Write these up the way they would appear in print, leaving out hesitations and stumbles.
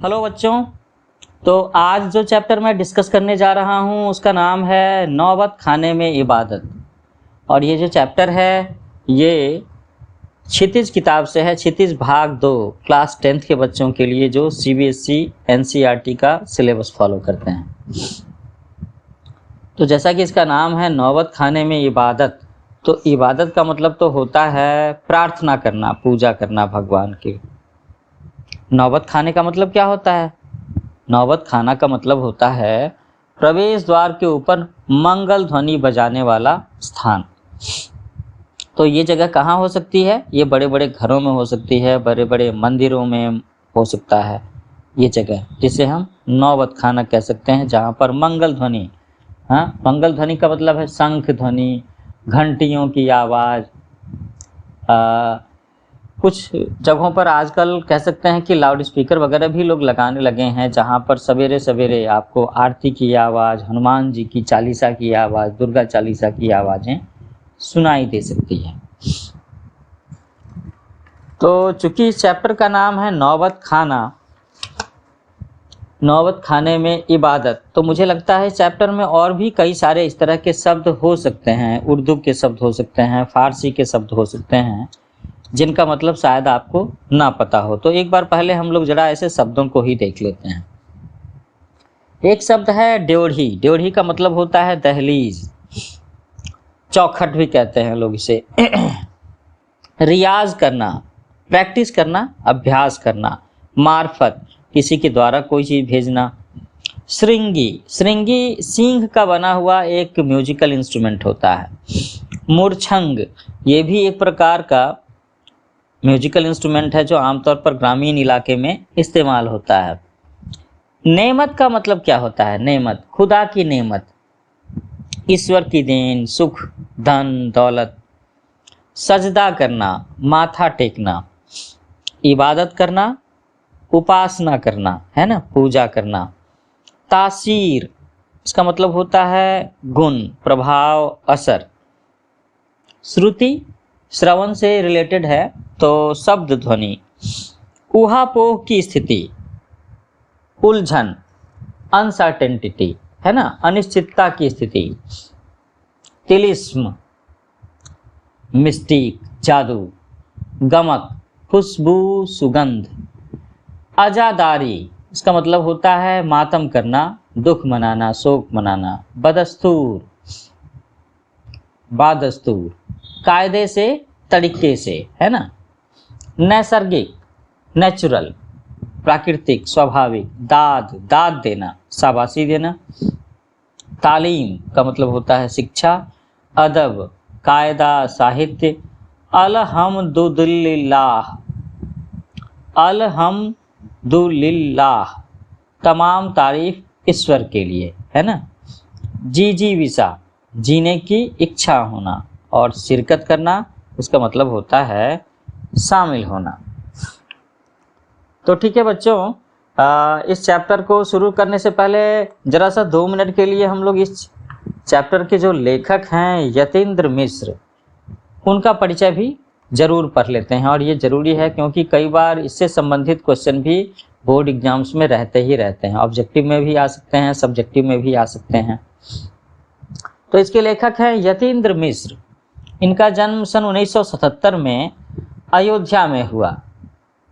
Hello बच्चों। तो आज जो चैप्टर मैं डिस्कस करने जा रहा हूँ उसका नाम है नौबत खाने में इबादत। और ये जो चैप्टर है ये क्षितिज किताब से है, क्षितिज भाग 2 क्लास 10th के बच्चों के लिए जो CBSE NCERT का सिलेबस फॉलो करते हैं। तो जैसा कि इसका नाम है नौबत खाने में इबादत, तो इबादत का मतलब तो होता है प्रार्थना करना, पूजा करना भगवान की। नौबत खाने का मतलब क्या होता है? नौबत खाना का मतलब होता है प्रवेश द्वार के ऊपर मंगल ध्वनि बजाने वाला स्थान। तो ये जगह कहाँ हो सकती है? ये बड़े बड़े घरों में हो सकती है, बड़े बड़े मंदिरों में हो सकता है ये जगह, जिसे हम नौबत खाना कह सकते हैं, जहाँ पर मंगल ध्वनि, मंगल ध्वनि का मतलब है शंख ध्वनि, घंटियों की आवाज़। कुछ जगहों पर आजकल कह सकते हैं कि लाउड स्पीकर वगैरह भी लोग लगाने लगे हैं, जहां पर सवेरे सवेरे आपको आरती की आवाज़, हनुमान जी की चालीसा की आवाज़, दुर्गा चालीसा की आवाज़ें सुनाई दे सकती है। तो चूंकि इस चैप्टर का नाम है नौबत खाना, नौबत खाने में इबादत, तो मुझे लगता है इस चैप्टर में और भी कई सारे इस तरह के शब्द हो सकते हैं, उर्दू के शब्द हो सकते हैं, फारसी के शब्द हो सकते हैं, जिनका मतलब शायद आपको ना पता हो। तो एक बार पहले हम लोग जरा ऐसे शब्दों को ही देख लेते हैं। एक शब्द है ड्योढ़ी। ड्योढ़ी का मतलब होता है दहलीज, चौखट भी कहते हैं लोग इसे। रियाज करना, प्रैक्टिस करना, अभ्यास करना। मार्फत, किसी के द्वारा कोई चीज़ भेजना। श्रृंगी, श्रृंगी सींग का बना हुआ एक म्यूजिकल इंस्ट्रूमेंट होता है। मूर्छंग, ये भी एक प्रकार का म्यूजिकल इंस्ट्रूमेंट है जो आमतौर पर ग्रामीण इलाके में इस्तेमाल होता है। नेमत का मतलब क्या होता है? नेमत, खुदा की नेमत, ईश्वर की देन, सुख, धन, दौलत। सजदा करना, माथा टेकना। इबादत करना, उपासना करना, है ना, पूजा करना। तासीर, इसका मतलब होता है गुण, प्रभाव, असर। श्रुति, श्रवण से रिलेटेड है, तो शब्द ध्वनि। ऊहापोह की स्थिति, उलझन, अनसर्टेनिटी, है ना, अनिश्चितता की स्थिति। तिलिस्म, मिस्टिक, जादू। गमक, खुशबू, सुगंध। अजादारी, इसका मतलब होता है मातम करना, दुख मनाना, शोक मनाना। बदस्तूर, बादस्तूर, कायदे से, तरीके से, है ना। नैसर्गिक, नेचुरल, प्राकृतिक, स्वाभाविक। दाद, दाद देना, शाबाशी देना। तालीम का मतलब होता है शिक्षा। अदब, कायदा, साहित्य। अल्हम्दुलिल्लाह, अल्हम्दुलिल्लाह, तमाम तारीफ ईश्वर के लिए, है ना। जीजीविसा, जीने की इच्छा होना। और शिरकत करना, उसका मतलब होता है शामिल होना। तो ठीक है बच्चों, इस चैप्टर को शुरू करने से पहले जरा सा 2 मिनट के लिए हम लोग इस चैप्टर के जो लेखक हैं यतीन्द्र मिश्र, उनका परिचय भी जरूर पढ़ लेते हैं। और ये ज़रूरी है क्योंकि कई बार इससे संबंधित क्वेश्चन भी बोर्ड एग्जाम्स में रहते ही रहते हैं। ऑब्जेक्टिव में भी आ सकते हैं, सब्जेक्टिव में भी आ सकते हैं। तो इसके लेखक हैं यतीन्द्र मिश्र। इनका जन्म सन 1977 में अयोध्या में हुआ।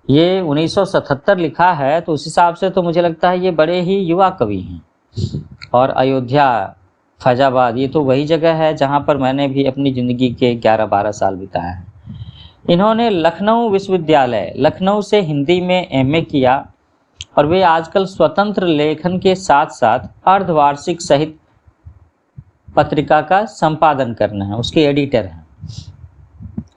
ये 1977 लिखा है, तो उस हिसाब से तो मुझे लगता है ये बड़े ही युवा कवि हैं। और अयोध्या, फैजाबाद, ये तो वही जगह है जहाँ पर मैंने भी अपनी ज़िंदगी के 11-12 साल बिताए हैं। इन्होंने लखनऊ विश्वविद्यालय, लखनऊ से हिंदी में MA किया। और वे आजकल स्वतंत्र लेखन के साथ साथ अर्धवार्षिक साहित्य पत्रिका का संपादन कर रहे हैं, उसके एडिटर हैं।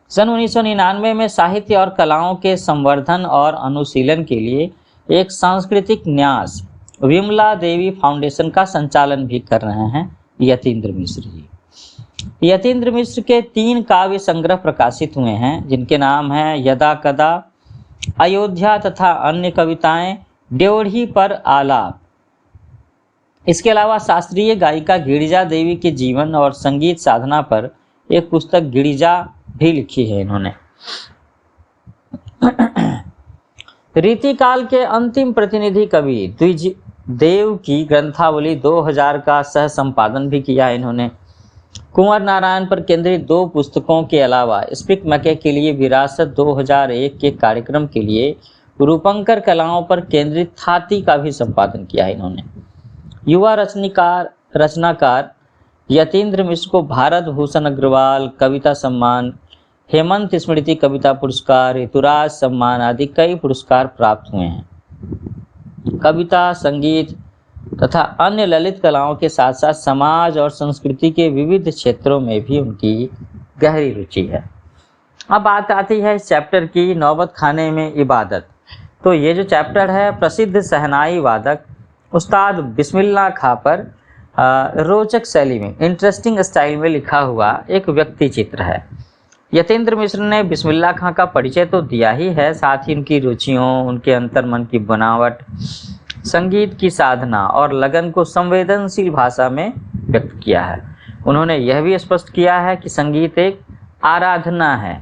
सन 1999 में साहित्य और कलाओं के संवर्धन और अनुशीलन के लिए एक सांस्कृतिक न्यास विमला देवी फाउंडेशन का संचालन भी कर रहे हैं यतीन्द्र मिश्र जी। यतीन्द्र मिश्र के 3 काव्य संग्रह प्रकाशित हुए हैं, जिनके नाम हैं यदा कदा, अयोध्या तथा अन्य कविताएं, ड्योढ़ी पर आलाप। इसके अलावा शास्त्रीय गायिका गिरिजा देवी के जीवन और संगीत साधना पर एक पुस्तक गिरिजा भी लिखी है इन्होंने। रीतिकाल के अंतिम प्रतिनिधि कवि द्विजदेव की ग्रंथावली 2000 का सह संपादन भी किया इन्होंने। कुंवर नारायण पर केंद्रित 2 पुस्तकों के अलावा स्पिक मैके के लिए विरासत 2001 के कार्यक्रम के लिए रूपंकर कलाओं पर केंद्रित थाती का भी संपादन किया है इन्होंने। युवा रचनाकार यतीन्द्र मिश्र को भारत भूषण अग्रवाल कविता सम्मान, हेमंत स्मृति कविता पुरस्कार, ऋतुराज सम्मान आदि कई पुरस्कार प्राप्त हुए हैं। कविता, संगीत तथा अन्य ललित कलाओं के साथ साथ समाज और संस्कृति के विविध क्षेत्रों में भी उनकी गहरी रुचि है। अब बात आती है इस चैप्टर की, नौबत खाने में इबादत। तो ये जो चैप्टर है प्रसिद्ध शहनाई वादक उस्ताद बिस्मिल्लाह खां पर रोचक शैली में, इंटरेस्टिंग स्टाइल में लिखा हुआ एक व्यक्ति चित्र है। यतीन्द्र मिश्र ने बिस्मिल्लाह खां का परिचय तो दिया ही है, साथ ही उनकी रुचियों, उनके अंतर्मन की बनावट, संगीत की साधना और लगन को संवेदनशील भाषा में व्यक्त किया है। उन्होंने यह भी स्पष्ट किया है कि संगीत एक आराधना है,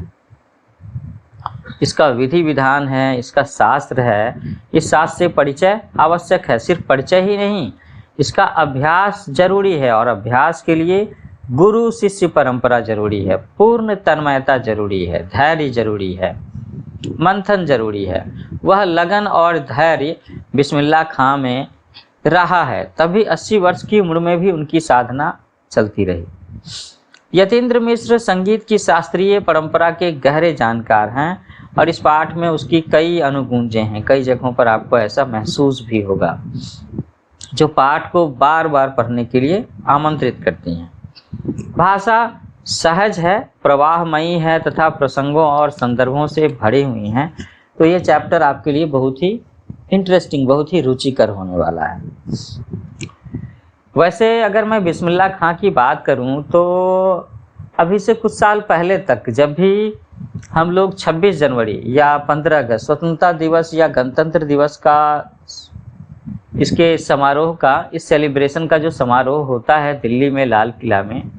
इसका विधि विधान है, इसका शास्त्र है। इस शास्त्र से परिचय आवश्यक है, सिर्फ परिचय ही नहीं, इसका अभ्यास जरूरी है और अभ्यास के लिए गुरु शिष्य परंपरा जरूरी है, पूर्ण तन्मयता जरूरी है, धैर्य जरूरी है, मंथन जरूरी है। वह लगन और धैर्य बिस्मिल्लाह खां में रहा है, तभी 80 वर्ष की उम्र में भी उनकी साधना चलती रही। यतीन्द्र मिश्र संगीत की शास्त्रीय परंपरा के गहरे जानकार हैं और इस पाठ में उसकी कई अनुगूंजें हैं। कई जगहों पर आपको ऐसा महसूस भी होगा, जो पाठ को बार बार पढ़ने के लिए आमंत्रित करती हैं। भाषा सहज है, प्रवाहमयी है तथा प्रसंगों और संदर्भों से भरी हुई हैं। तो ये चैप्टर आपके लिए बहुत ही इंटरेस्टिंग, बहुत ही रुचिकर होने वाला है। वैसे अगर मैं बिस्मिल्लाह खां की बात करूं तो अभी से कुछ साल पहले तक जब भी हम लोग 26 जनवरी या 15 अगस्त स्वतंत्रता दिवस या गणतंत्र दिवस का इसके समारोह का, इस सेलिब्रेशन का जो समारोह होता है दिल्ली में लाल किला में,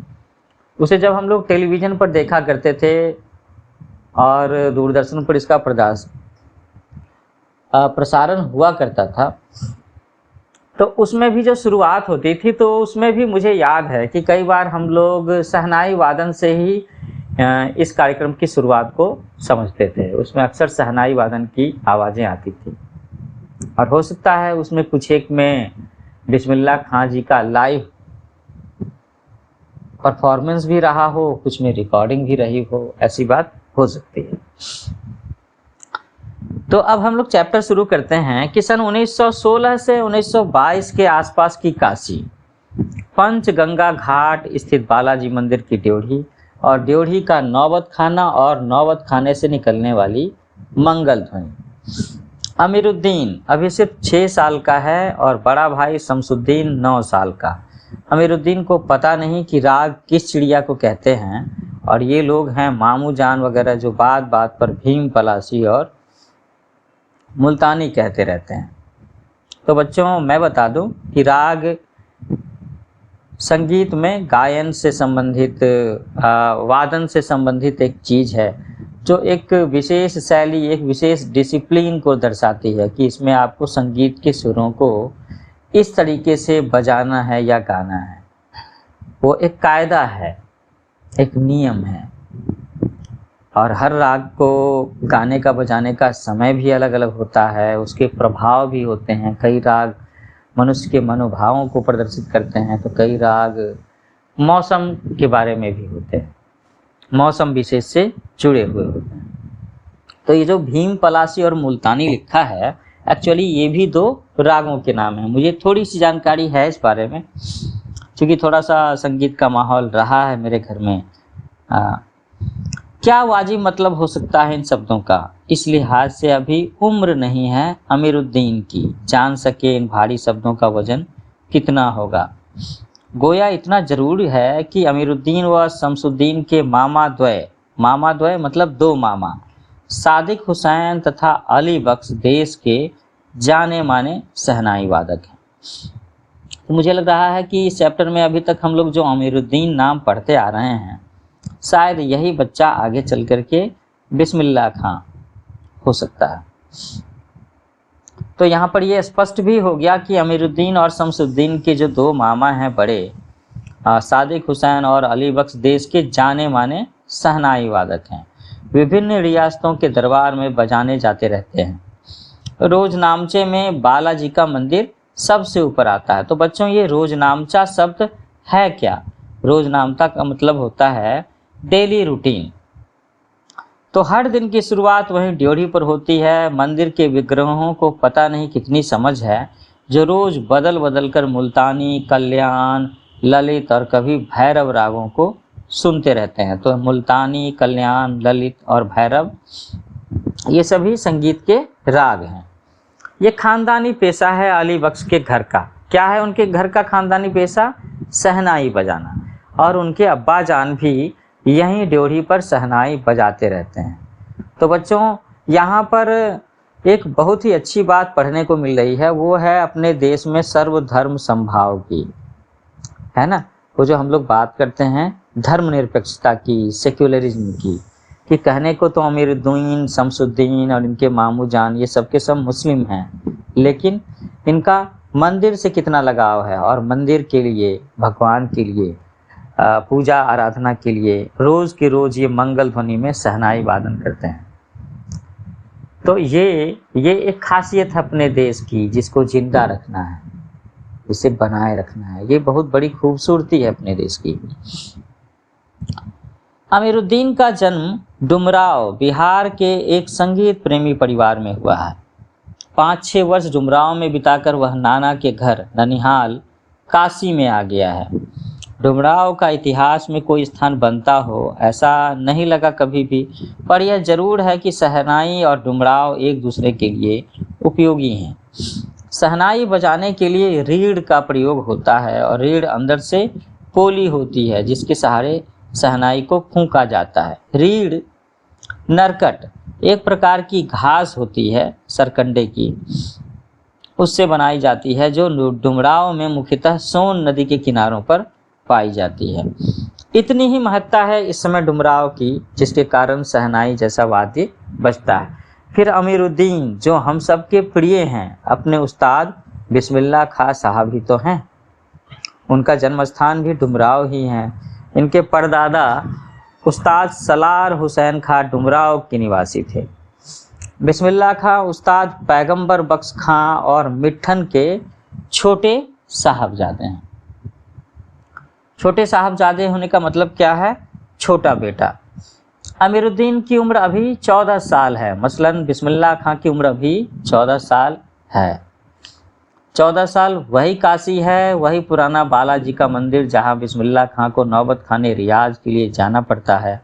उसे जब हम लोग टेलीविज़न पर देखा करते थे और दूरदर्शन पर इसका प्रसारण हुआ करता था, तो उसमें भी जो शुरुआत होती थी तो उसमें भी मुझे याद है कि कई बार हम लोग शहनाई वादन से ही इस कार्यक्रम की शुरुआत को समझते थे। उसमें अक्सर शहनाई वादन की आवाज़ें आती थी और हो सकता है उसमें कुछ एक में बिस्मिल्लाह खां जी का लाइव परफॉर्मेंस भी रहा हो, कुछ में रिकॉर्डिंग भी रही हो, ऐसी बात हो सकती है। तो अब हम लोग चैप्टर शुरू करते हैं कि सन 1916 से 1922 के आसपास की काशी, पंचगंगा घाट स्थित बालाजी मंदिर की ड्योढ़ी और ड्योढ़ी का नौबत खाना और नौबत खाने से निकलने वाली मंगल ध्वनि। अमीरुद्दीन अभी सिर्फ 6 साल का है और बड़ा भाई शमसुद्दीन 9 साल का। अमीरुद्दीन को पता नहीं कि राग किस चिड़िया को कहते हैं और ये लोग हैं मामू जान वगैरह, जो बात बात पर भीम पलासी और मुल्तानी कहते रहते हैं। तो बच्चों मैं बता दूं कि राग संगीत में गायन से संबंधित, वादन से संबंधित एक चीज़ है जो एक विशेष शैली, एक विशेष डिसिप्लिन को दर्शाती है कि इसमें आपको संगीत के सुरों को इस तरीके से बजाना है या गाना है। वो एक कायदा है, एक नियम है और हर राग को गाने का बजाने का समय भी अलग अलग होता है, उसके प्रभाव भी होते हैं। कई राग मनुष्य के मनोभावों को प्रदर्शित करते हैं तो कई राग मौसम के बारे में भी होते हैं, मौसम विशेष से जुड़े हुए होते हैं। तो ये जो भीम पलासी और मुल्तानी लिखा है, एक्चुअली ये भी 2 रागों के नाम हैं। मुझे थोड़ी सी जानकारी है इस बारे में, क्योंकि थोड़ा सा संगीत का माहौल रहा है मेरे घर में। क्या वाजिब मतलब हो सकता है इन शब्दों का, इस लिहाज से अभी उम्र नहीं है अमीरुद्दीन की, जान सके इन भारी शब्दों का वजन कितना होगा। गोया इतना जरूर है कि अमीरुद्दीन व शमसुद्दीन के मामा द्वय मतलब 2 मामा, सादिक हुसैन तथा अली बख्श देश के जाने माने शहनाई वादक हैं। तो मुझे लग रहा है कि इस चैप्टर में अभी तक हम लोग जो अमीरुद्दीन नाम पढ़ते आ रहे हैं, शायद यही बच्चा आगे चल कर के बिस्मिल्लाह खां हो सकता है। तो यहाँ पर ये स्पष्ट भी हो गया कि अमीरुद्दीन और शमसुद्दीन के जो दो मामा हैं बड़े, सादिक हुसैन और अली बख्श, देश के जाने माने शहनाई वादक हैं। विभिन्न रियासतों के दरबार में बजाने जाते रहते हैं। रोजनामचे में बालाजी का मंदिर सबसे ऊपर आता है। तो बच्चों, ये रोजनामचा शब्द है क्या? रोजनामता का मतलब होता है डेली रूटीन। तो हर दिन की शुरुआत वहीं ड्योढ़ी पर होती है। मंदिर के विग्रहों को पता नहीं कितनी समझ है, जो रोज बदल बदल कर मुल्तानी, कल्याण, ललित और कभी भैरव रागों को सुनते रहते हैं। तो मुल्तानी, कल्याण, ललित और भैरव ये सभी संगीत के राग हैं। ये खानदानी पेशा है अली बख्श के घर का। क्या है उनके घर का खानदानी पेशा? शहनाई बजाना। और उनके अब्बा जान भी यहीं ड्योढ़ी पर शहनाई बजाते रहते हैं। तो बच्चों, यहाँ पर एक बहुत ही अच्छी बात पढ़ने को मिल रही है, वो है अपने देश में सर्वधर्म समभाव की, है ना। वो जो हम लोग बात करते हैं धर्मनिरपेक्षता की, सेक्युलरिज्म की, कि कहने को तो अमीरुद्दीन, शमसुद्दीन और इनके मामू जान ये सब के सब मुस्लिम हैं, लेकिन इनका मंदिर से कितना लगाव है, और मंदिर के लिए, भगवान के लिए, पूजा आराधना के लिए रोज़ के रोज़ ये मंगल ध्वनि में शहनाई वादन करते हैं। तो ये एक खासियत है अपने देश की, जिसको जिंदा रखना है, इसे बनाए रखना है। ये बहुत बड़ी खूबसूरती है अपने देश की। अमीरुद्दीन का जन्म डुमराव, बिहार के एक संगीत प्रेमी परिवार में हुआ है। 5-6 वर्ष डुमराव में बिताकर वह नाना के घर ननिहाल, काशी में आ गया है। डुमराव का इतिहास में कोई स्थान बनता हो ऐसा नहीं लगा कभी भी, पर यह जरूर है कि शहनाई और डुमराव एक दूसरे के लिए उपयोगी हैं। शहनाई बजाने के लिए रीढ़ का प्रयोग होता है, और रीढ़ अंदर से पोली होती है जिसके सहारे शहनाई को फूंका जाता है। रीढ़ नरकट एक प्रकार की घास होती है, सरकंडे की, उससे बनाई जाती है, जो डुमराव में मुख्यतः सोन नदी के किनारों पर पाई जाती है। इतनी ही महत्ता है इस समय डुमराव की, जिसके कारण शहनाई जैसा वाद्य बजता है। फिर अमीरुद्दीन, जो हम सबके प्रिय हैं, अपने उस्ताद बिस्मिल्लाह खां साहब ही तो हैं। उनका जन्म स्थान भी डुमराव ही है। इनके परदादा उस्ताद सलार हुसैन खां डुमराव के निवासी थे। बिस्मिल्लाह खां उस्ताद पैगंबर बख्श खां और मिट्ठन के छोटे साहबजादे हैं। छोटे साहबजादे होने का मतलब क्या है? छोटा बेटा। अमीरुद्दीन की उम्र अभी 14 साल है, मसलन बिस्मिल्लाह खां की उम्र अभी 14 साल है। 14 साल वही काशी है, वही पुराना बालाजी का मंदिर, जहां बिस्मिल्लाह खां को नौबत खाने रियाज के लिए जाना पड़ता है।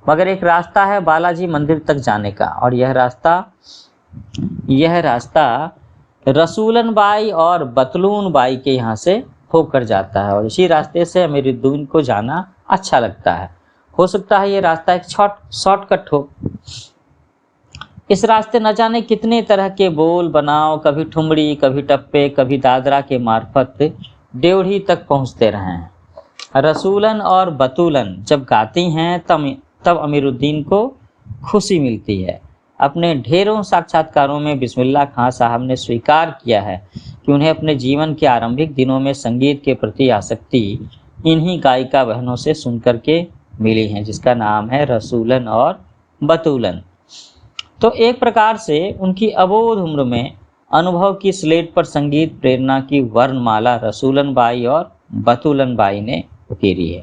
मगर एक रास्ता है बालाजी मंदिर तक जाने का, और यह रास्ता रसूलन बाई और बतलून बाई के यहाँ से होकर जाता है, और इसी रास्ते से अमीरुद्दीन को जाना अच्छा लगता है। हो सकता है ये रास्ता एक शॉर्टकट हो। इस रास्ते न जाने कितने तरह के बोल बनाओ, कभी ठुमड़ी, कभी टप्पे, कभी दादरा के मार्फत ड्योढ़ी तक पहुँचते रहे हैं। रसूलन और बतूलन जब गाती हैं तब अमीरुद्दीन को खुशी मिलती है। अपने ढेरों साक्षात्कारों में बिस्मिल्लाह खां साहब ने स्वीकार किया है कि उन्हें अपने जीवन के आरंभिक दिनों में संगीत के प्रति आसक्ति इन्हीं गायिका बहनों से सुनकर के मिली है, जिसका नाम है रसूलन और बतूलन। तो एक प्रकार से उनकी अबोध उम्र में अनुभव की स्लेट पर संगीत प्रेरणा की वर्णमाला रसूलन बाई और बतूलन बाई ने उकेरी है।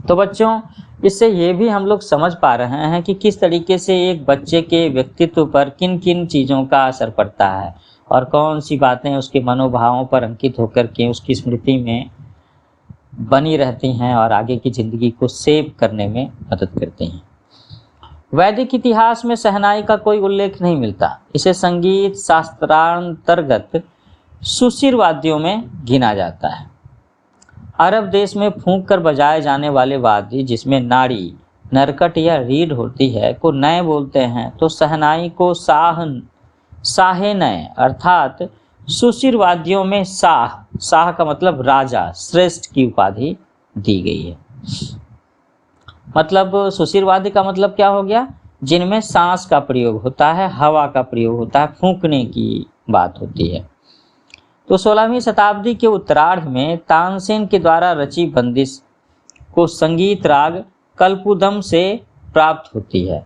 तो बच्चों, इससे ये भी हम लोग समझ पा रहे हैं कि किस तरीके से एक बच्चे के व्यक्तित्व पर किन किन चीज़ों का असर पड़ता है, और कौन सी बातें उसके मनोभावों पर अंकित होकर के उसकी स्मृति में बनी रहती हैं और आगे की ज़िंदगी को सेव करने में मदद करती हैं। वैदिक इतिहास में शहनाई का कोई उल्लेख नहीं मिलता। इसे संगीत शास्त्रांतर्गत सुशिर वाद्यों में गिना जाता है। अरब देश में फूंक कर बजाए जाने वाले वाद्य, जिसमें नाड़ी, नरकट या रीढ़ होती है, को नय बोलते हैं। तो शहनाई को शाहे नय अर्थात सुशिर वाद्यों में शाह का मतलब राजा, श्रेष्ठ की उपाधि दी गई है। मतलब सुशिर वाद्य का मतलब क्या हो गया? जिनमें सांस का प्रयोग होता है, हवा का प्रयोग होता है, फूंकने की बात होती है। तो 16वीं शताब्दी के उत्तरार्ध में तानसेन के द्वारा रची बंदिश को संगीत राग कल्पुदम से प्राप्त होती है।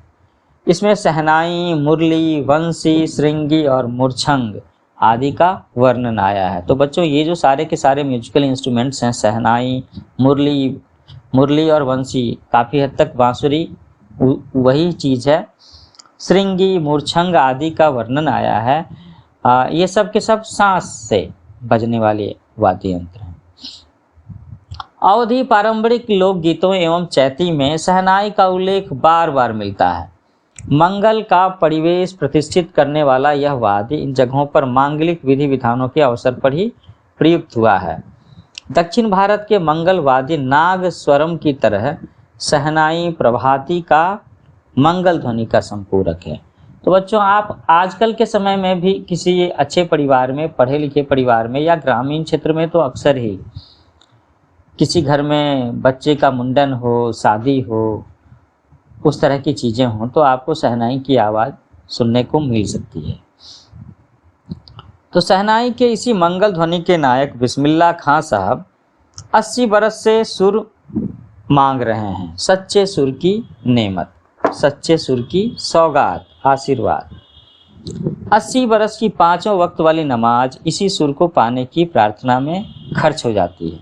इसमें सहनाई, मुरली, वंशी, श्रृंगी और मूर्छंग आदि का वर्णन आया है। तो बच्चों ये जो सारे के सारे म्यूजिकल इंस्ट्रूमेंट्स हैं, सहनाई, मुरली और वंशी, काफ़ी हद तक बांसुरी वही चीज़ है। श्रृंगी, मूर्छंग आदि का वर्णन आया है। ये सब के सब सांस से बजने वाले वाद्य यंत्र हैं। अवधी पारंपरिक लोकगीतों एवं चैती में शहनाई का उल्लेख बार बार मिलता है। मंगल का परिवेश प्रतिष्ठित करने वाला यह वाद्य इन जगहों पर मांगलिक विधि विधानों के अवसर पर ही प्रयुक्त हुआ है। दक्षिण भारत के मंगल वाद्य नाग स्वरम की तरह शहनाई प्रभाती का मंगल ध्वनि का संपूरक है। तो बच्चों आप आजकल के समय में भी किसी अच्छे परिवार में, पढ़े लिखे परिवार में या ग्रामीण क्षेत्र में तो अक्सर ही किसी घर में बच्चे का मुंडन हो, शादी हो, उस तरह की चीज़ें हों तो आपको शहनाई की आवाज़ सुनने को मिल सकती है। तो शहनाई के इसी मंगल ध्वनि के नायक बिस्मिल्लाह खां साहब 80 बरस से सुर मांग रहे हैं। सच्चे सुर की नेमत, सच्चे सुर की सौगात, आशीर्वाद। 80 बरस की 5 वक्त वाली नमाज इसी सुर को पाने की प्रार्थना में खर्च हो जाती है।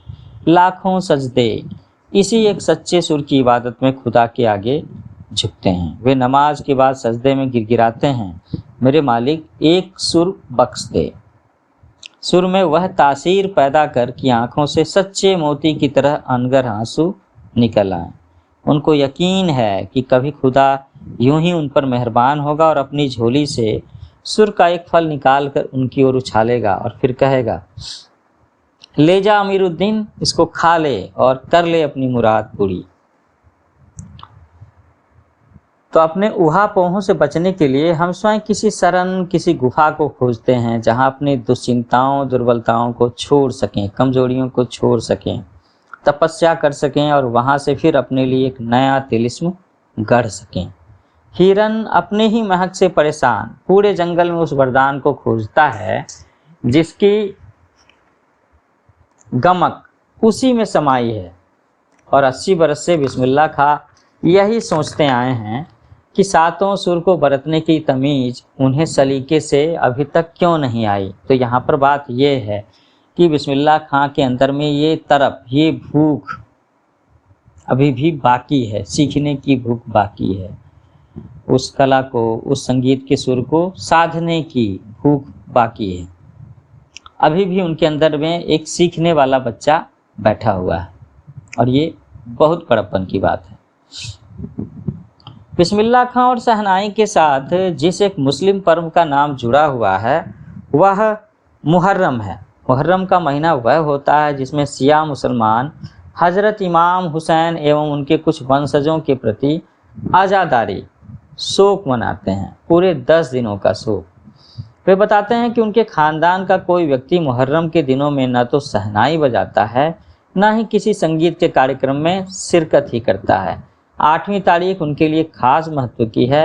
लाखों सजदे इसी एक सच्चे सुर की इबादत में खुदा के आगे झुकते हैं। वे नमाज के बाद सजदे में गिड़गिड़ाते हैं, मेरे मालिक एक सुर बख्श दे। सुर में वह तासीर पैदा कर कि आँखों से सच्चे मोती की तरह अनगर आंसू निकल आए। उनको यकीन है कि कभी खुदा यूं ही उन पर मेहरबान होगा और अपनी झोली से सुर का एक फल निकाल कर उनकी ओर उछालेगा और फिर कहेगा, ले जा अमीरुद्दीन, इसको खा ले और कर ले अपनी मुराद पूरी। तो अपने ऊहापोहों से बचने के लिए हम स्वयं किसी शरण, किसी गुफा को खोजते हैं जहां अपनी दुश्चिंताओं, दुर्बलताओं को छोड़ सकें, कमजोरियों को छोड़ सकें, तपस्या कर सकें और वहां से फिर अपने लिए एक नया तिलिस्म गढ़ सकें। हिरन अपने ही महक से परेशान पूरे जंगल में उस वरदान को खोजता है जिसकी गमक उसी में समाई है। और 80 बरस से बिस्मिल्लाह खां यही सोचते आए हैं कि सातों सुर को बरतने की तमीज उन्हें सलीके से अभी तक क्यों नहीं आई। तो यहाँ पर बात ये है कि बिस्मिल्लाह खां के अंदर में ये तरफ, ये भूख अभी भी बाकी है, सीखने की भूख बाकी है, उस कला को, उस संगीत के सुर को साधने की भूख बाकी है। अभी भी उनके अंदर में एक सीखने वाला बच्चा बैठा हुआ है और ये बहुत बड़प्पन की बात है। बिस्मिल्लाह खां और शहनाई के साथ जिस एक मुस्लिम पर्व का नाम जुड़ा हुआ है वह मुहर्रम है। मुहर्रम का महीना वह होता है जिसमें शिया मुसलमान हजरत इमाम हुसैन एवं उनके कुछ वंशजों के प्रति आज़ादारी शोक मनाते हैं, पूरे 10 दिनों का शोक। वे बताते हैं कि उनके खानदान का कोई व्यक्ति मुहर्रम के दिनों में न तो शहनाई बजाता है न ही किसी संगीत के कार्यक्रम में शिरकत ही करता है। 8वीं तारीख उनके लिए खास महत्व की है।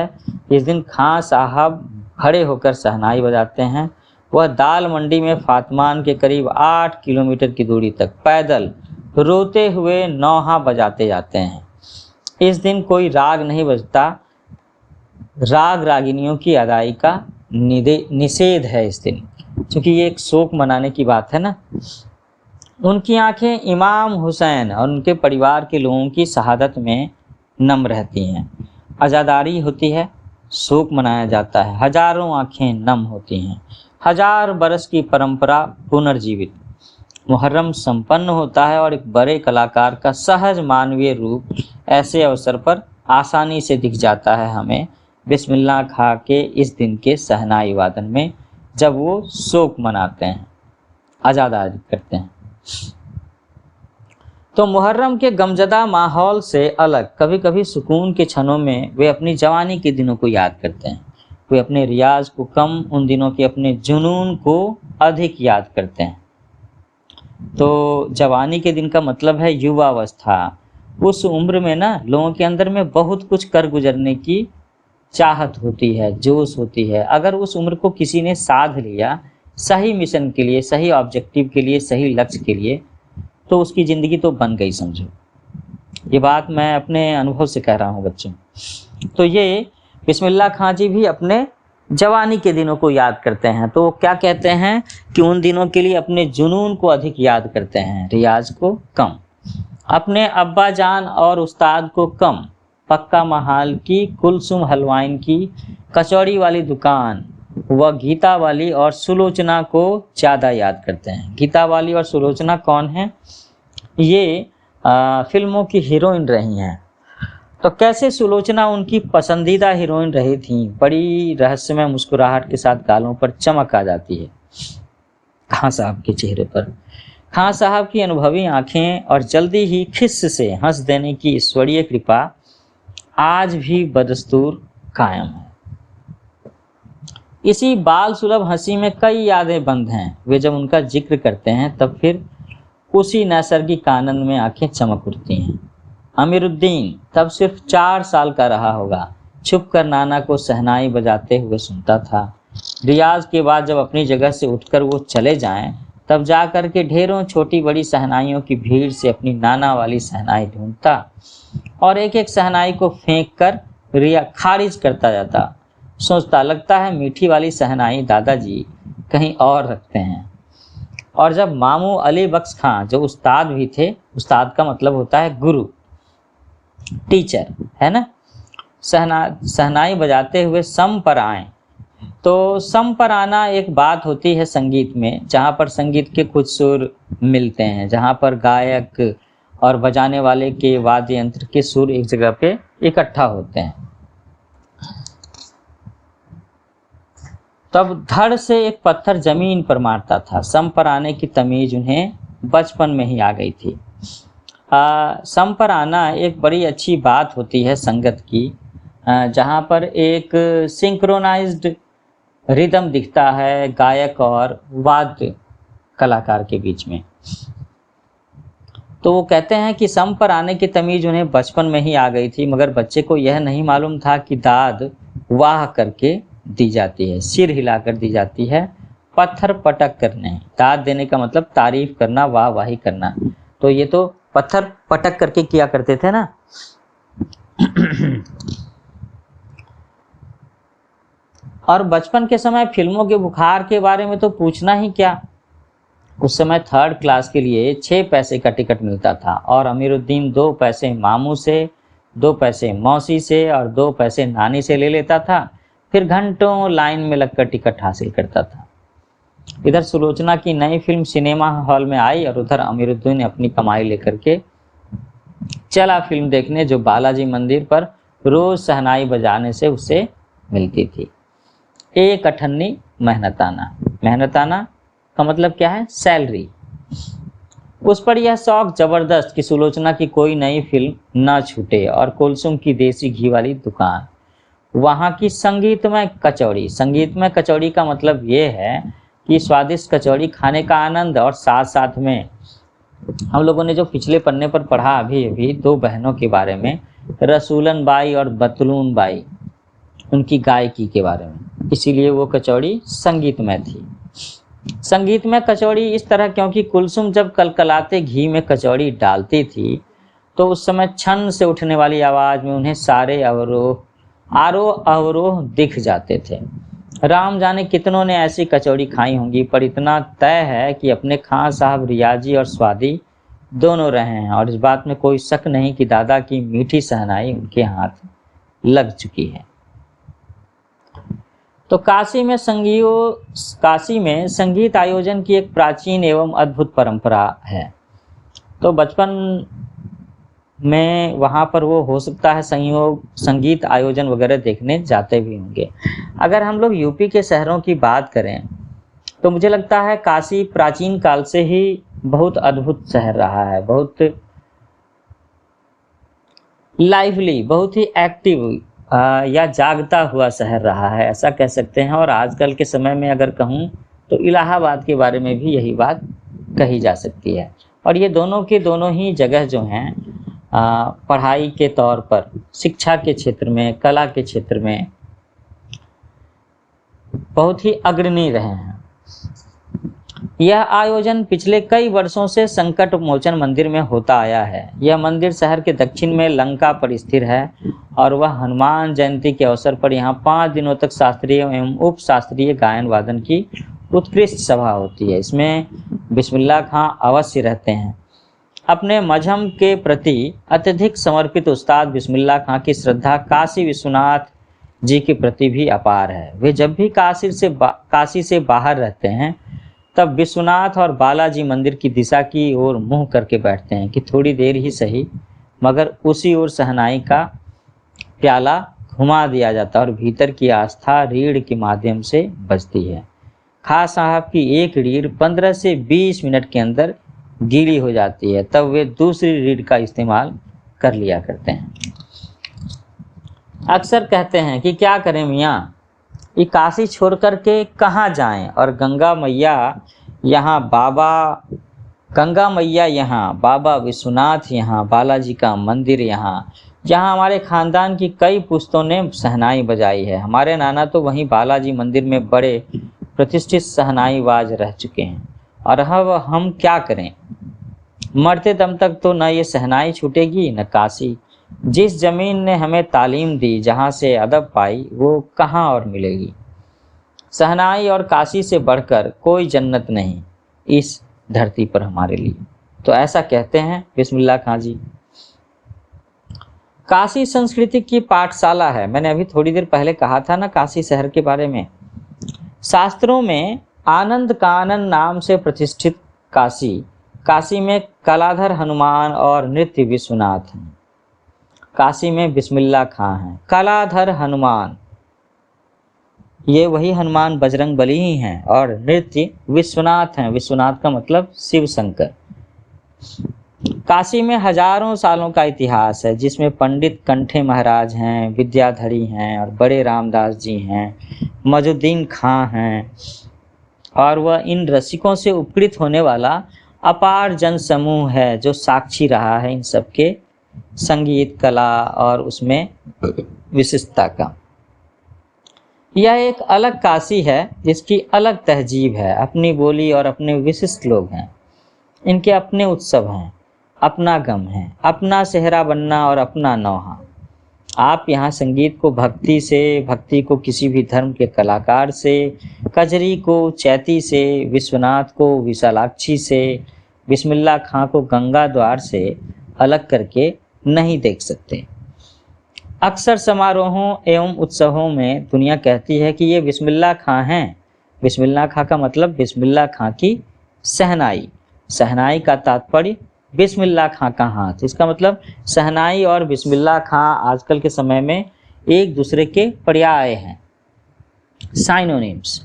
इस दिन खां साहब खड़े होकर शहनाई बजाते हैं। वह दाल मंडी में फातमान के करीब 8 किलोमीटर की दूरी तक पैदल रोते हुए नौहा बजाते जाते हैं। इस दिन कोई राग नहीं बजता, राग रागिनियों की अदाई का निषेध है इस दिन, क्योंकि ये एक शोक मनाने की बात है ना। उनकी आंखें इमाम हुसैन और उनके परिवार के लोगों की शहादत में नम रहती हैं। आज़ादारी होती है, शोक मनाया जाता है, हजारों आंखें नम होती हैं। 1000 बरस की परंपरा पुनर्जीवित। मुहर्रम संपन्न होता है और एक बड़े कलाकार का सहज मानवीय रूप ऐसे अवसर पर आसानी से दिख जाता है हमें बिस्मिल्लाह खां के इस दिन के शहनाई वादन में, जब वो शोक मनाते हैं, आज़ादारी करते हैं। तो मुहर्रम के गमजदा माहौल से अलग कभी कभी सुकून के क्षणों में वे अपनी जवानी के दिनों को याद करते हैं। वे अपने रियाज को कम, उन दिनों के अपने जुनून को अधिक याद करते हैं। तो जवानी के दिन का मतलब है युवावस्था। उस उम्र में ना लोगों के अंदर में बहुत कुछ कर गुजरने की चाहत होती है, जोश होती है। अगर उस उम्र को किसी ने साध लिया सही मिशन के लिए, सही ऑब्जेक्टिव के लिए, सही लक्ष्य के लिए, तो उसकी ज़िंदगी तो बन गई समझो। ये बात मैं अपने अनुभव से कह रहा हूँ बच्चों। तो ये बिस्मिल्लाह खां जी भी अपने जवानी के दिनों को याद करते हैं। तो क्या कहते हैं कि उन दिनों के लिए अपने जुनून को अधिक याद करते हैं, रियाज को कम, अपने अब्बा जान और उस्ताद को कम, पक्का महाल की, कुलसुम हलवाइन की, कचौड़ी वाली दुकान व गीता वाली और सुलोचना को ज़्यादा याद करते हैं। गीता वाली और सुलोचना कौन है? ये फिल्मों की हीरोइन रही हैं। तो कैसे सुलोचना उनकी पसंदीदा हीरोइन रही थी। बड़ी रहस्यमय मुस्कुराहट के साथ गालों पर चमक आ जाती है खां साहब के चेहरे पर। खां साहब की अनुभवी आंखें और जल्दी ही खिस्स से हंस देने की ईश्वरीय कृपा आज भी बदस्तूर कायम है। इसी बाल सुलभ हंसी में कई यादें बंद हैं। वे जब उनका जिक्र करते हैं तब फिर उसी नैसर्गिक आनंद में आंखें चमक उठती हैं। अमीरुद्दीन तब सिर्फ 4 साल का रहा होगा। छुपकर नाना को शहनाई बजाते हुए सुनता था। रियाज के बाद जब अपनी जगह से उठकर वो चले जाएं, तब जाकर के ढेरों छोटी बड़ी शहनाइयों की भीड़ से अपनी नाना वाली शहनाई ढूंढता और एक एक शहनाई को फेंक कर रिया खारिज करता जाता। सोचता, लगता है मीठी वाली शहनाई दादाजी कहीं और रखते हैं। और जब मामू अली बख्श खां, जो उस्ताद भी थे, उस्ताद का मतलब होता है गुरु, टीचर, है ना, शहनाई बजाते हुए सम पर आए। तो सम पर आना एक बात होती है संगीत में, जहाँ पर संगीत के कुछ सुर मिलते हैं, जहाँ पर गायक और बजाने वाले के वाद्य यंत्र के सुर एक जगह पे इकट्ठा होते हैं। तब धड़ से एक पत्थर जमीन पर मारता था। सम पर आने की तमीज उन्हें बचपन में ही आ गई थी। सम पर आना एक बड़ी अच्छी बात होती है संगत की, जहाँ पर एक सिंक्रोनाइज्ड रिदम दिखता है गायक और वाद्य कलाकार के बीच में। तो वो कहते हैं कि सम पर आने की तमीज उन्हें बचपन में ही आ गई थी, मगर बच्चे को यह नहीं मालूम था कि दाद वाह करके दी जाती है, सिर हिलाकर दी जाती है, पत्थर पटक करने। दाद देने का मतलब तारीफ करना, वाह वाही करना। तो ये तो पत्थर पटक करके किया करते थे ना। और बचपन के समय फिल्मों के बुखार के बारे में तो पूछना ही क्या। उस समय 3rd क्लास के लिए 6 पैसे का टिकट मिलता था और अमीरुद्दीन 2 पैसे मामू से, 2 पैसे मौसी से और 2 पैसे नानी से ले लेता था। फिर घंटों लाइन में लगकर टिकट हासिल करता था। इधर सुलोचना की नई फिल्म सिनेमा हॉल में आई और उधर अमीरुद्दीन ने अपनी कमाई लेकर के चला फिल्म देखने, जो बालाजी मंदिर पर रोज शहनाई बजाने से उसे मिलती थी। एक अठन्नी मेहनताना। मेहनताना का मतलब क्या है? सैलरी। उस पर यह शौक जबरदस्त कि सुलोचना की कोई नई फिल्म न छूटे और कुलसुम की देसी घी वाली दुकान, वहाँ की संगीतमय कचौड़ी। संगीतमय कचौड़ी का मतलब ये है कि स्वादिष्ट कचौड़ी खाने का आनंद, और साथ साथ में हम लोगों ने जो पिछले पन्ने पर पढ़ा अभी 2 बहनों के बारे में, रसूलन बाई और बतलून बाई, उनकी गायकी के बारे में, इसीलिए वो कचौड़ी संगीतमय थी। संगीतमय कचौड़ी इस तरह क्योंकि कुलसुम जब कलकलाते घी में कचौड़ी डालती थी तो उस समय छन से उठने वाली आवाज़ में उन्हें सारे आरोह अवरोह दिख जाते थे। राम जाने कितनों ने ऐसी कचौड़ी खाई होंगी, पर इतना तय है कि अपने खां साहब रियाजी और स्वादी दोनों रहे हैं, और इस बात में कोई शक नहीं कि दादा की मीठी शहनाई उनके हाथ लग चुकी है। तो काशी में संगीत आयोजन की एक प्राचीन एवं अद्भुत परंपरा है। तो बचपन में वहाँ पर वो हो सकता है संगीत आयोजन वगैरह देखने जाते भी होंगे। अगर हम लोग यूपी के शहरों की बात करें तो मुझे लगता है काशी प्राचीन काल से ही बहुत अद्भुत शहर रहा है, बहुत लाइवली, बहुत ही एक्टिव या जागता हुआ शहर रहा है, ऐसा कह सकते हैं। और आजकल के समय में अगर कहूँ तो इलाहाबाद के बारे में भी यही बात कही जा सकती है। और ये दोनों के दोनों ही जगह जो हैं पढ़ाई के तौर पर, शिक्षा के क्षेत्र में, कला के क्षेत्र में बहुत ही अग्रणी रहे हैं। यह आयोजन पिछले कई वर्षों से संकट मोचन मंदिर में होता आया है। यह मंदिर शहर के दक्षिण में लंका पर स्थिर है और वह हनुमान जयंती के अवसर पर यहाँ 5 दिनों तक शास्त्रीय एवं उप शास्त्रीय गायन वादन की उत्कृष्ट सभा होती है। इसमें बिस्मिल्लाह खां अवश्य रहते हैं। अपने मजहब के प्रति अत्यधिक समर्पित उस्ताद बिस्मिल्लाह खां की श्रद्धा काशी विश्वनाथ जी के प्रति भी अपार है। वे जब भी काशी से बाहर रहते हैं तब विश्वनाथ और बालाजी मंदिर की दिशा की ओर मुंह करके बैठते हैं कि थोड़ी देर ही सही, मगर उसी ओर शहनाई का प्याला घुमा दिया जाता है और भीतर की आस्था रीढ़ के माध्यम से बजती है। खां साहब की एक रीढ़ 15 से 20 मिनट के अंदर गीली हो जाती है, तब वे दूसरी रीढ़ का इस्तेमाल कर लिया करते हैं। अक्सर कहते हैं कि क्या करें मियाँ, ये काशी छोड़ कर के कहाँ जाएं, और गंगा मैया यहाँ, बाबा विश्वनाथ यहाँ, बालाजी का मंदिर यहाँ, जहाँ हमारे खानदान की कई पुश्तों ने शहनाई बजाई है। हमारे नाना तो वहीं बालाजी मंदिर में बड़े प्रतिष्ठित शहनाईबाज रह चुके हैं, और अब हम क्या करें, मरते दम तक तो न ये शहनाई छूटेगी न काशी। जिस जमीन ने हमें तालीम दी, जहाँ से अदब पाई, वो कहाँ और मिलेगी। शहनाई और काशी से बढ़कर कोई जन्नत नहीं इस धरती पर हमारे लिए। तो ऐसा कहते हैं बिस्मिल्लाह खां जी। काशी संस्कृति की पाठशाला है। मैंने अभी थोड़ी देर पहले कहा था ना काशी शहर के बारे में। शास्त्रों में आनंद कानन नाम से प्रतिष्ठित काशी में कलाधर हनुमान और नृत्य विश्वनाथ हैं। काशी में बिस्मिल्लाह खां हैं। कलाधर हनुमान ये वही हनुमान बजरंग बली ही हैं, और नृत्य विश्वनाथ हैं। विश्वनाथ का मतलब शिव शंकर। काशी में हजारों सालों का इतिहास है, जिसमें पंडित कंठे महाराज हैं, विद्याधरी हैं, और बड़े रामदास जी हैं, मजुद्दीन खां हैं, और वह इन रसिकों से उपकृत होने वाला अपार जन समूह है जो साक्षी रहा है इन सबके संगीत कला और उसमें विशिष्टता का। यह एक अलग काशी है जिसकी अलग तहजीब है, अपनी बोली और अपने विशिष्ट लोग हैं। इनके अपने उत्सव हैं, अपना गम है, अपना सेहरा बनना और अपना नौहा। आप यहाँ संगीत को भक्ति को किसी भी धर्म के कलाकार से, कजरी को चैती से, विश्वनाथ को विशालाक्षी से, बिस्मिल्लाह खां को गंगा द्वार से अलग करके नहीं देख सकते। अक्सर समारोहों एवं उत्सवों में दुनिया कहती है कि ये बिस्मिल्लाह खां हैं। बिस्मिल्लाह खां का मतलब बिस्मिल्लाह खां की शहनाई। शहनाई का तात्पर्य बिस्मिल्लाह खां का हाथ। इसका मतलब शहनाई और बिस्मिल्लाह खां आजकल के समय में एक दूसरे के पर्याय हैं, साइनोनिम्स।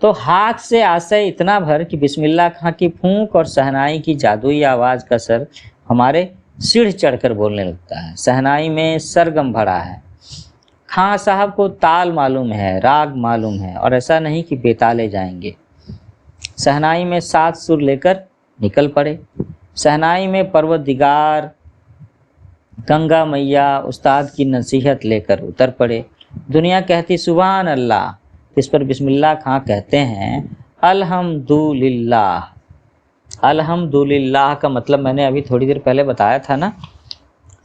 तो हाथ से आशय इतना भर कि बिस्मिल्लाह खां की फूंक और शहनाई की जादुई आवाज़ का सर हमारे सिर चढ़कर बोलने लगता है। शहनाई में सरगम भरा है। खां साहब को ताल मालूम है, राग मालूम है, और ऐसा नहीं कि बेताले जाएंगे। शहनाई में 7 सुर लेकर निकल पड़े। शहनाई में परवरदिगार गंगा मैया उस्ताद की नसीहत लेकर उतर पड़े। दुनिया कहती सुभान अल्लाह, इस पर बिस्मिल्लाह खां कहते हैं अल्हम्दुलिल्लाह। अल्हम्दुलिल्लाह का मतलब मैंने अभी थोड़ी देर पहले बताया था ना।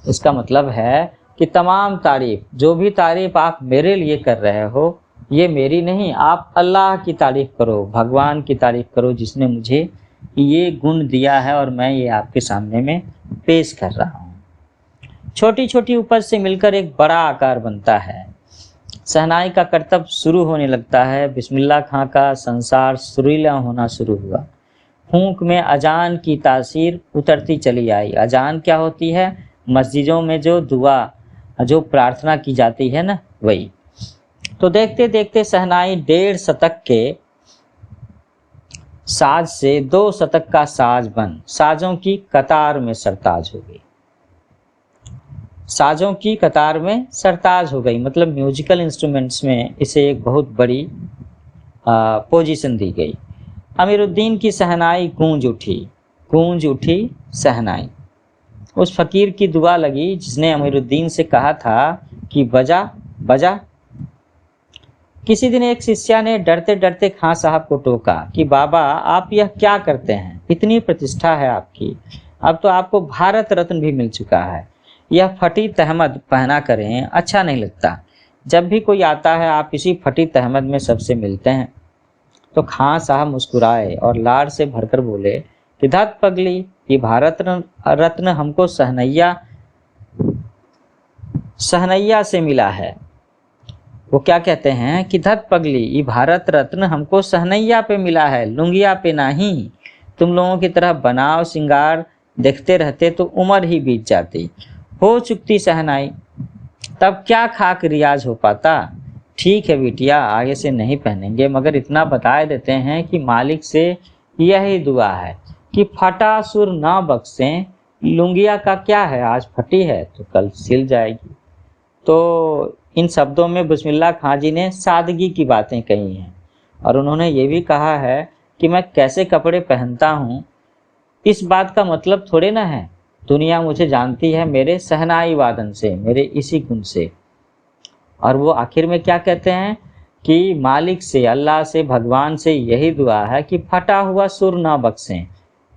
इसका मतलब है कि तमाम तारीफ, जो भी तारीफ आप मेरे लिए कर रहे हो, ये मेरी नहीं, आप अल्लाह की तारीफ करो, भगवान की तारीफ करो, जिसने मुझे ये गुण दिया है और मैं ये आपके सामने में पेश कर रहा हूँ। छोटी छोटी उपज से मिलकर एक बड़ा आकार बनता है। शहनाई का करतब शुरू होने लगता है। बिस्मिल्लाह खां का संसार सुरीला होना शुरू हुआ। फूंक में अजान की तासीर उतरती चली आई। अजान क्या होती है? मस्जिदों में जो दुआ, जो प्रार्थना की जाती है ना, वही। तो देखते देखते शहनाई 1.5 शतक के साज से 2 शतक का साज बन साजों की कतार में सरताज हो गई। साजों की कतार में सरताज हो गई मतलब म्यूजिकल इंस्ट्रूमेंट्स में इसे एक बहुत बड़ी पोजीशन दी गई। अमीरुद्दीन की शहनाई गूंज उठी शहनाई। उस फकीर की दुआ लगी जिसने अमीरुद्दीन से कहा था कि बजा बजा। किसी दिन एक शिष्या ने डरते डरते खां साहब को टोका कि बाबा आप यह क्या करते हैं, इतनी प्रतिष्ठा है आपकी, अब तो आपको भारत रत्न भी मिल चुका है, यह फटी तहमद पहना करें, अच्छा नहीं लगता। जब भी कोई आता है आप इसी फटी तहमद में सबसे मिलते हैं। तो खां साहब मुस्कुराए और लाड़ से भरकर बोले कि धत पगली, ये भारत रत्न हमको सहनैया से मिला है। वो क्या कहते हैं कि धत पगली, ये भारत रत्न हमको सहनैया पे मिला है, लुंगिया पे नहीं। तुम लोगों की तरह बनाव सिंगार देखते रहते तो उम्र ही बीत जाती, हो चुकती सहनाई, तब क्या खाक रियाज हो पाता। ठीक है बिटिया, आगे से नहीं पहनेंगे, मगर इतना बता देते हैं कि मालिक से यही दुआ है कि फटा सुर ना बख्शें। लुंगिया का क्या है, आज फटी है तो कल सिल जाएगी। तो इन शब्दों में बिस्मिल्लाह खां जी ने सादगी की बातें कही हैं और उन्होंने ये भी कहा है कि मैं कैसे कपड़े पहनता हूँ इस बात का मतलब थोड़े ना है, दुनिया मुझे जानती है मेरे सहनाई वादन से, मेरे इसी गुण से। और वो आखिर में क्या कहते हैं कि मालिक से, अल्लाह से, भगवान से यही दुआ है कि फटा हुआ सुर ना बख्शें।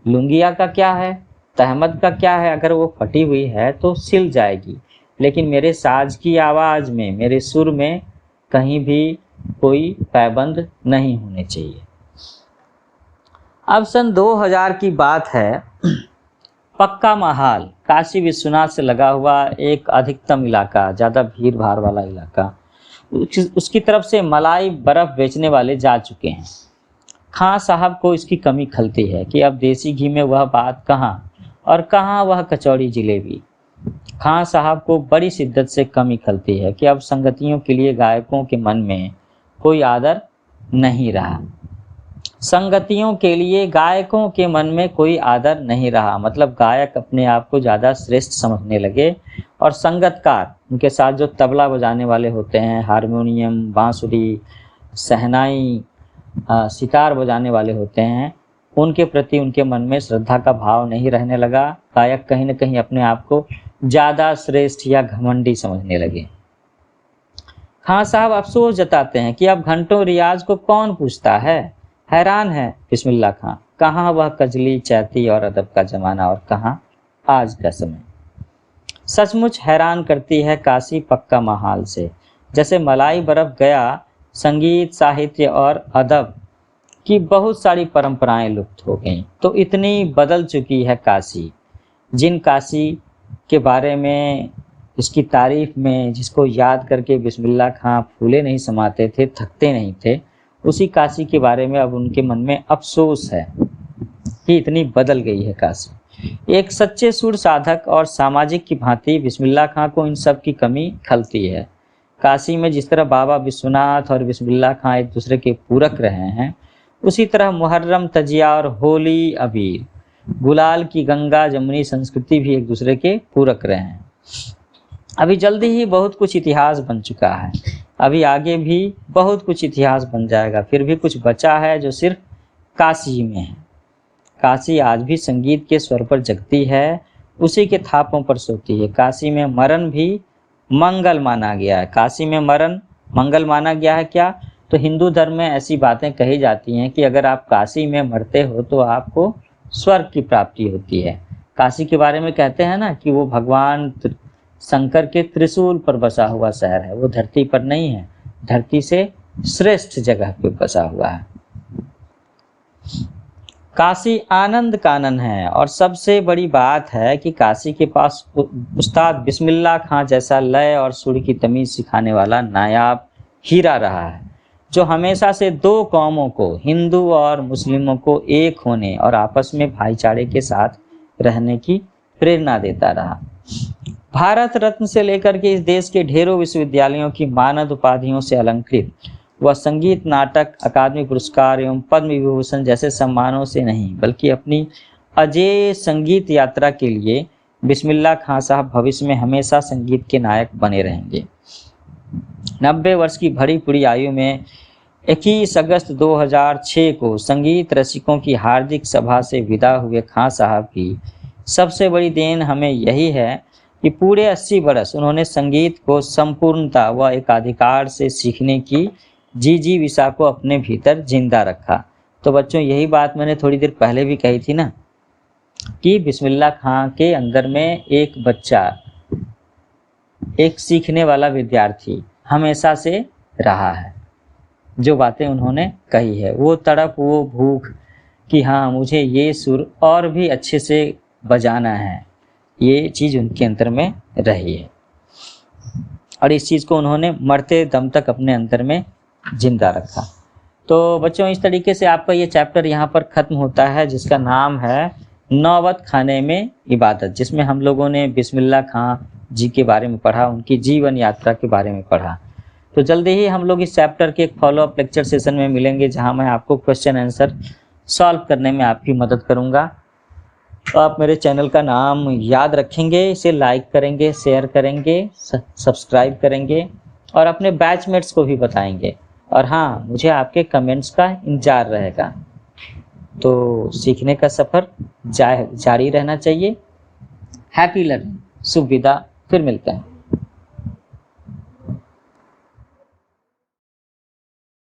लुंगिया का क्या है, तहमद का क्या है, अगर वो फटी हुई है तो सिल जाएगी, लेकिन मेरे साज की आवाज़ में, मेरे सुर में कहीं भी कोई पैबंद नहीं होने चाहिए। अब सन 2000 की बात है। पक्का महाल काशी विश्वनाथ से लगा हुआ एक अधिकतम इलाका, ज़्यादा भीड़ भाड़ वाला इलाका, उसकी तरफ से मलाई बर्फ़ बेचने वाले जा चुके हैं। खां साहब को इसकी कमी खलती है कि अब देसी घी में वह बात कहाँ और कहाँ वह कचौड़ी जिलेबी। खां साहब को बड़ी शिद्दत से कमी खलती है कि अब संगतियों के लिए गायकों के मन में कोई आदर नहीं रहा। संगतियों के लिए गायकों के मन में कोई आदर नहीं रहा, मतलब गायक अपने आप को ज़्यादा श्रेष्ठ समझने लगे और संगतकार, उनके साथ जो तबला बजाने वाले होते हैं, हारमोनियम, बांसुरी, शहनाई, सितार बजाने वाले होते हैं, उनके प्रति उनके मन में श्रद्धा का भाव नहीं रहने लगा। गायक कहीं न कहीं अपने आप को ज़्यादा श्रेष्ठ या घमंडी समझने लगे। खां साहब अफसोस जताते हैं कि अब घंटों रियाज को कौन पूछता है। हैरान है बिस्मिल्लाह खां, कहाँ वह कजली, चैती और अदब का ज़माना और कहाँ आज का समय। सचमुच हैरान करती है काशी पक्का महाल से। जैसे मलाई बर्फ गया, संगीत, साहित्य और अदब की बहुत सारी परंपराएं लुप्त हो गईं, तो इतनी बदल चुकी है काशी। जिन काशी के बारे में, इसकी तारीफ में, जिसको याद करके बिस्मिल्लाह खां फूले नहीं समाते थे, थकते नहीं थे, उसी काशी के बारे में अब उनके मन में अफसोस है कि इतनी बदल गई है काशी। एक सच्चे सुर साधक और सामाजिक की भांति बिस्मिल्लाह खां को इन सब की कमी खलती है। काशी में जिस तरह बाबा विश्वनाथ और बिस्मिल्लाह खां एक दूसरे के पूरक रहे हैं, उसी तरह मुहर्रम, तजिया और होली, अबीर, गुलाल की गंगा जमुनी संस्कृति भी एक दूसरे के पूरक रहे हैं। अभी जल्दी ही बहुत कुछ इतिहास बन चुका है, अभी आगे भी बहुत कुछ इतिहास बन जाएगा। फिर भी कुछ बचा है जो सिर्फ काशी में है। काशी आज भी संगीत के स्वर पर जगती है, उसी के थापों पर सोती है। काशी में मरण भी मंगल माना गया है। काशी में मरण मंगल माना गया है क्या? तो हिंदू धर्म में ऐसी बातें कही जाती हैं कि अगर आप काशी में मरते हो तो आपको स्वर्ग की प्राप्ति होती है। काशी के बारे में कहते हैं ना कि वो भगवान शंकर के त्रिशूल पर बसा हुआ शहर है, वो धरती पर नहीं है, धरती से श्रेष्ठ जगह पे बसा हुआ है। काशी आनंद कानन है और सबसे बड़ी बात है कि काशी के पास उस्ताद बिस्मिल्लाह खां जैसा लय और सुर की तमीज़ सिखाने वाला नायाब हीरा रहा है, जो हमेशा से दो कौमों को, हिंदू और मुस्लिमों को एक होने और आपस में भाईचारे के साथ रहने की प्रेरणा देता रहा। भारत रत्न से लेकर के इस देश के ढेरों विश्वविद्यालयों की मानद उपाधियों से अलंकृत वह संगीत, नाटक, अकादमी पुरस्कार एवं पद्म विभूषण जैसे सम्मानों से नहीं, बल्कि अपनी अजेय संगीत यात्रा के लिए बिस्मिल्लाह खां साहब भविष्य में हमेशा संगीत के नायक बने रहेंगे। 90 वर्ष की भरी पूरी आयु में 21 अगस्त 2006 को संगीत रसिकों की हार्दिक सभा से विदा हुए खां साहब की सबसे बड़ी देन हमें यही है कि पूरे 80 बरस उन्होंने संगीत को संपूर्णता व एकाधिकार से सीखने की जिजीविषा को अपने भीतर जिंदा रखा। तो बच्चों यही बात मैंने थोड़ी देर पहले भी कही थी ना कि बिस्मिल्लाह खां के अंदर में एक बच्चा, एक सीखने वाला विद्यार्थी हमेशा से रहा है। जो बातें उन्होंने कही है, वो तड़प, वो भूख कि हाँ मुझे ये सुर और भी अच्छे से बजाना है, ये चीज़ उनके अंदर में रही है और इस चीज़ को उन्होंने मरते दम तक अपने अंदर में जिंदा रखा। तो बच्चों इस तरीके से आपका ये चैप्टर यहाँ पर ख़त्म होता है, जिसका नाम है नौबत खाने में इबादत, जिसमें हम लोगों ने बिस्मिल्लाह खां जी के बारे में पढ़ा, उनकी जीवन यात्रा के बारे में पढ़ा। तो जल्दी ही हम लोग इस चैप्टर के एक फॉलोअप लेक्चर सेशन में मिलेंगे, जहाँ मैं आपको क्वेश्चन आंसर सॉल्व करने में आपकी मदद करूँगा। तो आप मेरे चैनल का नाम याद रखेंगे, इसे लाइक करेंगे, शेयर करेंगे, सब्सक्राइब करेंगे और अपने बैचमेट्स को भी बताएंगे। और हाँ, मुझे आपके कमेंट्स का इंतजार रहेगा। तो सीखने का सफ़र जारी रहना चाहिए। Happy learning. शुभ विदा, फिर मिलते हैं।